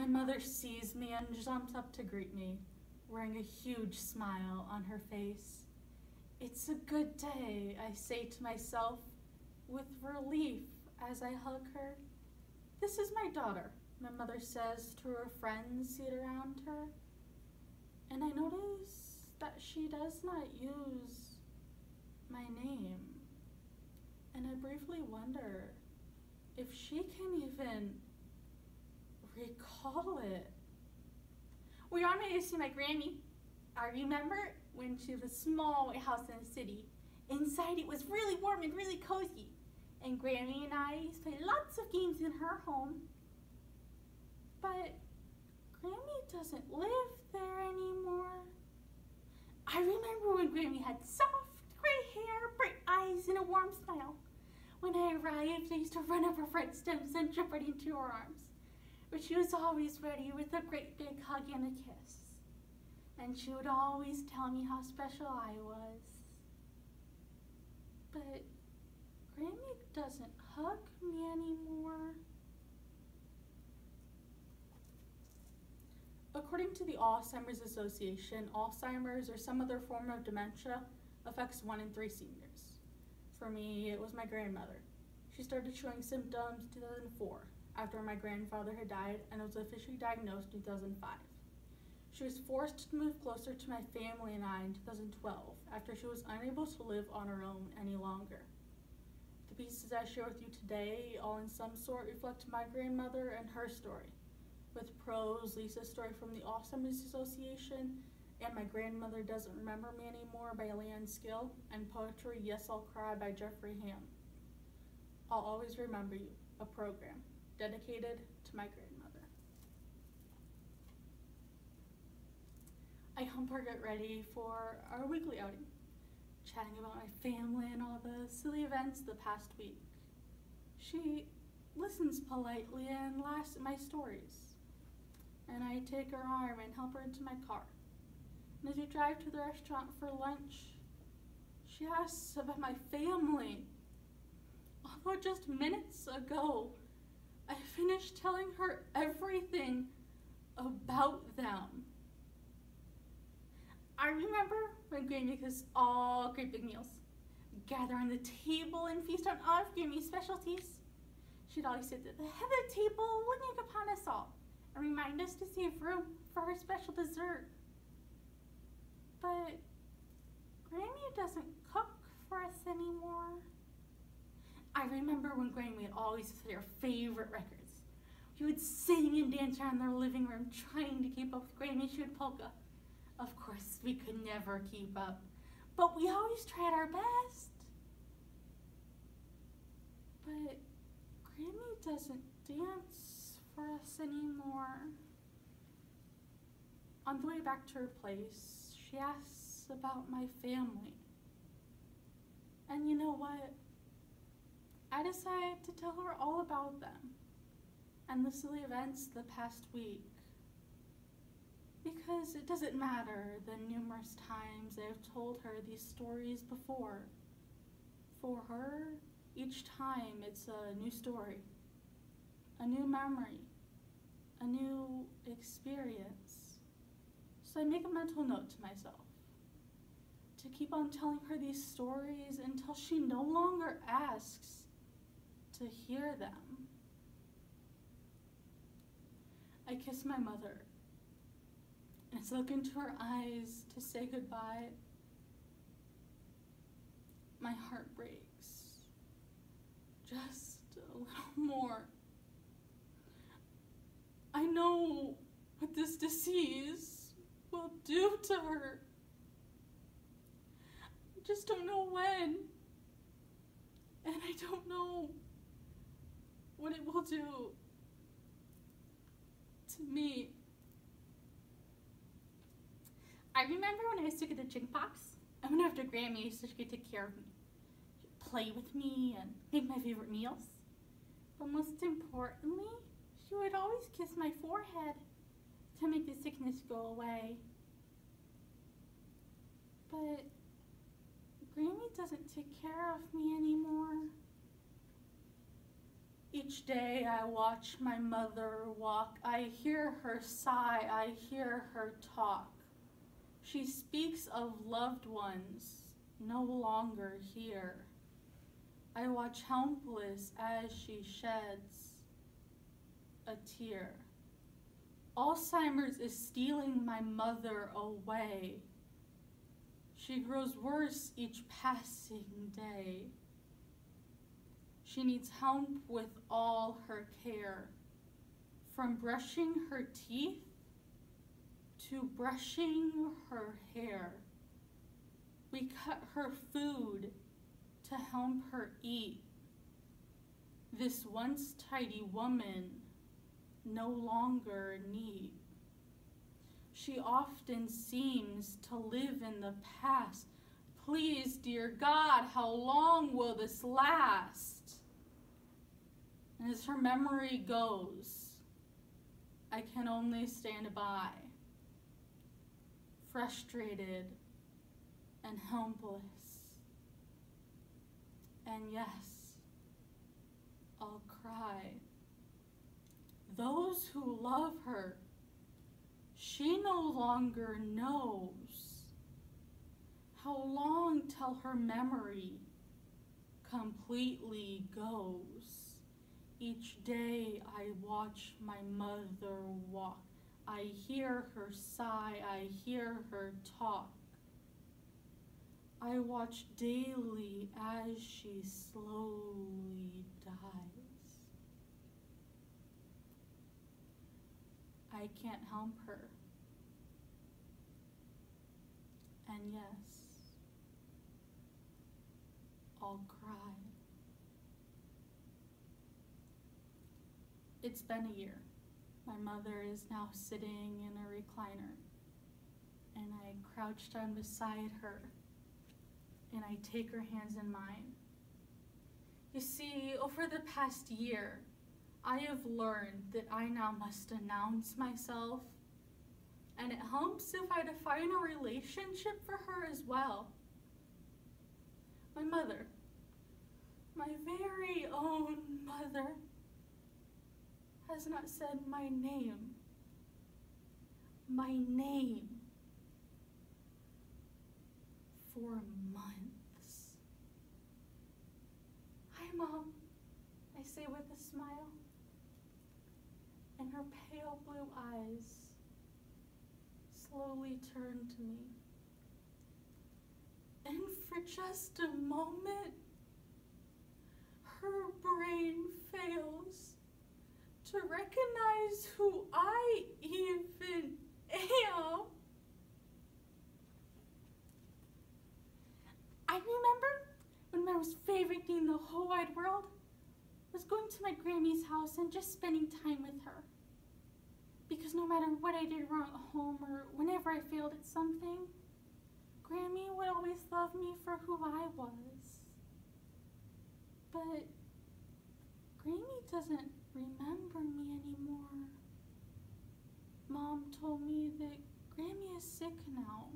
mother sees me and jumps up to greet me, wearing a huge smile on her face. It's a good day, I say to myself, with relief as I hug her. This is my daughter, my mother says to her friends seated around her. And I notice that she does not use my name. And I briefly wonder if she can even recall it. We are going to see my Grammy. I remember when she was a small white house in the city. Inside it was really warm and really cozy. And Grammy and I used to play lots of games in her home. But Grammy doesn't live there anymore. I remember when Grammy had soft gray hair, bright eyes, and a warm smile. When I arrived, I used to run up her front steps and jump right into her arms. But she was always ready with a great big hug and a kiss. And she would always tell me how special I was. But Grammy doesn't hug me anymore. According to the Alzheimer's Association, Alzheimer's or some other form of dementia affects 1 in 3 seniors. For me, it was my grandmother. She started showing symptoms in 2004 after my grandfather had died and was officially diagnosed in 2005. She was forced to move closer to my family and I in 2012 after she was unable to live on her own any longer. The pieces I share with you today all in some sort reflect my grandmother and her story, with prose Lisa's story from the Alzheimer's Association and My Grandmother Doesn't Remember Me Anymore by Leanne Skill, and poetry Yes I'll Cry by Jeffrey Ham. I'll Always Remember You, a program dedicated to my grandmother. I help her get ready for our weekly outing, chatting about my family and all the silly events the past week. She listens politely and laughs at my stories, and I take her arm and help her into my car. And as we drive to the restaurant for lunch, she asks about my family. Although just minutes ago, I finished telling her everything about them. I remember when Grammy cooked all great big meals, gather on the table and feast on all of Grammy's specialties. She'd always sit at the head of the table looking upon us all and remind us to save room for her special dessert. But Grammy doesn't cook for us anymore. I remember when Grammy would always play her favorite records. We would sing and dance around their living room trying to keep up with Grammy Shoot Polka. Of course, we could never keep up, but we always tried our best. But Grammy doesn't dance for us anymore. On the way back to her place, she asks about my family. And you know what? I decided to tell her all about them and the silly events the past week. Because it doesn't matter the numerous times I've told her these stories before. For her, each time it's a new story, a new memory, a new experience. So I make a mental note to myself to keep on telling her these stories until she no longer asks to hear them. I kiss my mother, and as I look into her eyes to say goodbye, my heart breaks just a little more. I know what this disease will do to her. I just don't know when, and I don't know what it will do to me. I remember when I used to get the chickenpox, and when after Grammy used to take care of me. She'd play with me and make my favorite meals. But most importantly, she would always kiss my forehead to make the sickness go away. But Grammy doesn't take care of me anymore. Each Each day I watch my mother walk. I hear her sigh, I hear her talk. She speaks of loved ones no longer here. I watch helpless as she sheds a tear. Alzheimer's is stealing my mother away. She grows worse each passing day. She needs help with all her care, from brushing her teeth to brushing her hair. We cut her food to help her eat. This once tidy woman no longer neat. She often seems to live in the past. Please, dear God, how long will this last? And as her memory goes, I can only stand by, frustrated and helpless. And yes, I'll cry. Those who love her, she no longer knows. How long till her memory completely goes? Each day I watch my mother walk. I hear her sigh, I hear her talk. I watch daily as she slowly dies. I can't help her. And yes, I'll cry. It's been a year. My mother is now sitting in a recliner, and I crouch down beside her, and I take her hands in mine. You see, over the past year, I have learned that I now must announce myself, and it helps if I define a relationship for her as well. My mother, my very own mother, has not said my name. My name. For months. Hi, Mom, I say with a smile. And her pale blue eyes slowly turn to me. And for just a moment, her brain fails to recognize who I even am. I remember when I was favoriting the whole wide world, was going to my Grammy's house and just spending time with her. Because no matter what I did wrong at home or whenever I failed at something, Grammy would always love me for who I was. But Grammy doesn't remember me anymore. Mom told me that Grammy is sick now.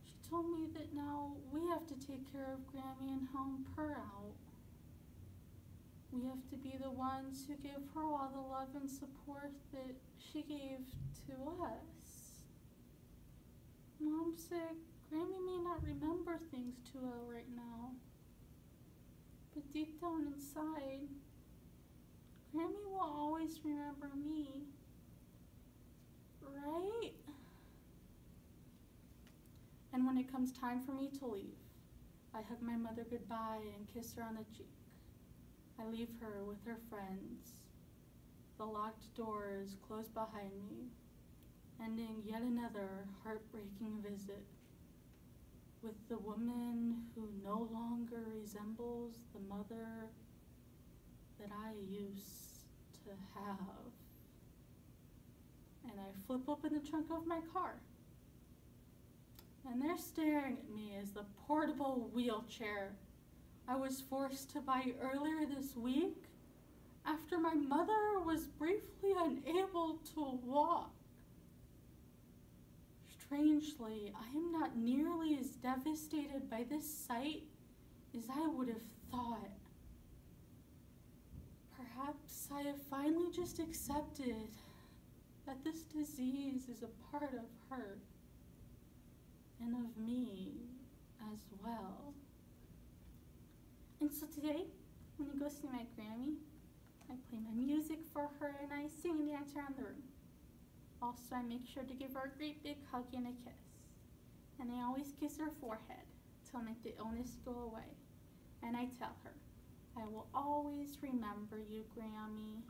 She told me that now we have to take care of Grammy and help her out. We have to be the ones who give her all the love and support that she gave to us. Mom said Grammy may not remember things too well right now, but deep down inside, Grammy will always remember me, right? And when it comes time for me to leave, I hug my mother goodbye and kiss her on the cheek. I leave her with her friends. The locked doors close behind me, ending yet another heartbreaking visit with the woman who no longer resembles the mother that I used to have. And I flip open the trunk of my car, and there staring at me is the portable wheelchair I was forced to buy earlier this week after my mother was briefly unable to walk. Strangely, I am not nearly as devastated by this sight as I would have thought. I have finally just accepted that this disease is a part of her and of me as well. And so today, when you go see my Grammy, I play my music for her and I sing and dance around the room. Also, I make sure to give her a great big hug and a kiss. And I always kiss her forehead to make the illness go away. And I tell her, I will always remember you, Grammy.